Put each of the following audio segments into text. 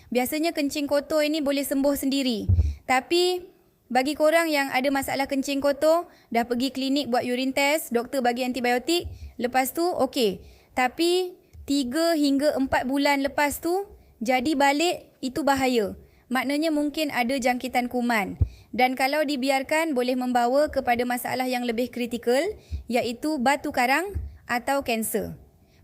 Biasanya kencing kotor ini boleh sembuh sendiri. Tapi bagi korang yang ada masalah kencing kotor, dah pergi klinik buat urine test, doktor bagi antibiotik, lepas tu okey. Tapi 3 hingga 4 bulan lepas tu jadi balik, itu bahaya. Maknanya mungkin ada jangkitan kuman. Dan kalau dibiarkan boleh membawa kepada masalah yang lebih kritikal, iaitu batu karang atau kanser.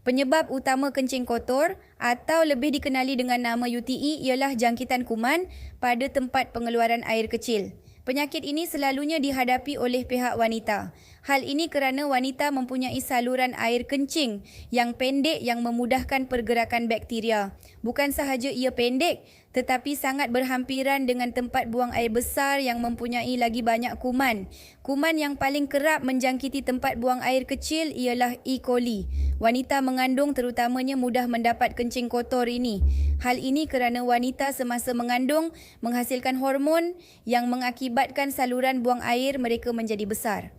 Penyebab utama kencing kotor atau lebih dikenali dengan nama UTI ialah jangkitan kuman pada tempat pengeluaran air kecil. Penyakit ini selalunya dihadapi oleh pihak wanita. Hal ini kerana wanita mempunyai saluran air kencing yang pendek yang memudahkan pergerakan bakteria. Bukan sahaja ia pendek, tetapi sangat berhampiran dengan tempat buang air besar yang mempunyai lagi banyak kuman. Kuman yang paling kerap menjangkiti tempat buang air kecil ialah E. coli. Wanita mengandung terutamanya mudah mendapat kencing kotor ini. Hal ini kerana wanita semasa mengandung menghasilkan hormon yang mengakibatkan saluran buang air mereka menjadi besar.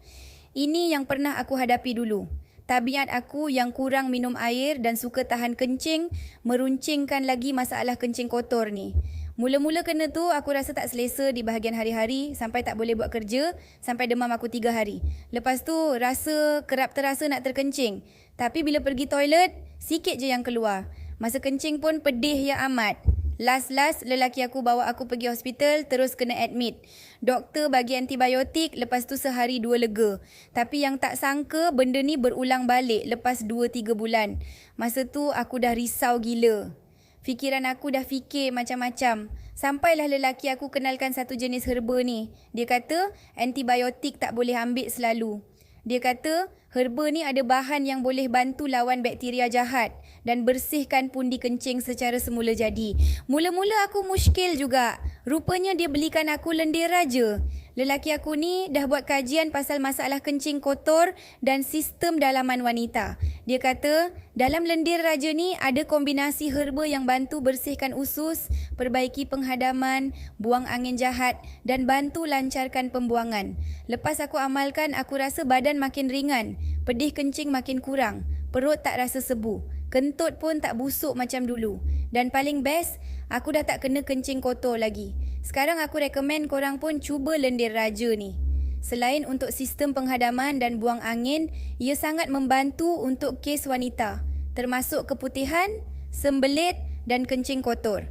Ini yang pernah aku hadapi dulu. Tabiat aku yang kurang minum air dan suka tahan kencing meruncingkan lagi masalah kencing kotor ni. Mula-mula kena tu aku rasa tak selesa di bahagian hari-hari sampai tak boleh buat kerja sampai demam aku 3 hari. Lepas tu rasa kerap terasa nak terkencing. Tapi bila pergi toilet, sikit je yang keluar. Masa kencing pun pedih ya amat. Last lelaki aku bawa aku pergi hospital terus kena admit. Doktor bagi antibiotik lepas tu sehari 2 lega. Tapi yang tak sangka benda ni berulang balik lepas 2-3 bulan. Masa tu aku dah risau gila. Fikiran aku dah fikir macam-macam. Sampailah lelaki aku kenalkan satu jenis herba ni. Dia kata antibiotik tak boleh ambil selalu. Dia kata herba ni ada bahan yang boleh bantu lawan bakteria jahat dan bersihkan pundi kencing secara semula jadi. Mula-mula aku muskil juga. Rupanya dia belikan aku lendir raja. Lelaki aku ni dah buat kajian pasal masalah kencing kotor dan sistem dalaman wanita. Dia kata dalam lendir raja ni ada kombinasi herba yang bantu bersihkan usus, perbaiki penghadaman, buang angin jahat dan bantu lancarkan pembuangan. Lepas aku amalkan, aku rasa badan makin ringan, pedih kencing makin kurang, perut tak rasa sebu, kentut pun tak busuk macam dulu. Dan paling best, aku dah tak kena kencing kotor lagi. Sekarang aku rekomen korang pun cuba lendir raja ni. Selain untuk sistem penghadaman dan buang angin, ia sangat membantu untuk kes wanita, termasuk keputihan, sembelit dan kencing kotor.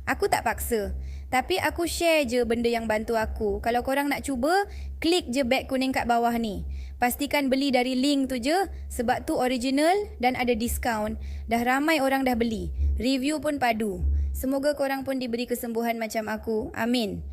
Aku tak paksa, tapi aku share je benda yang bantu aku. Kalau korang nak cuba, klik je beg kuning kat bawah ni. Pastikan beli dari link tu je sebab tu original dan ada diskaun. Dah ramai orang dah beli. Review pun padu. Semoga korang pun diberi kesembuhan macam aku. Amin.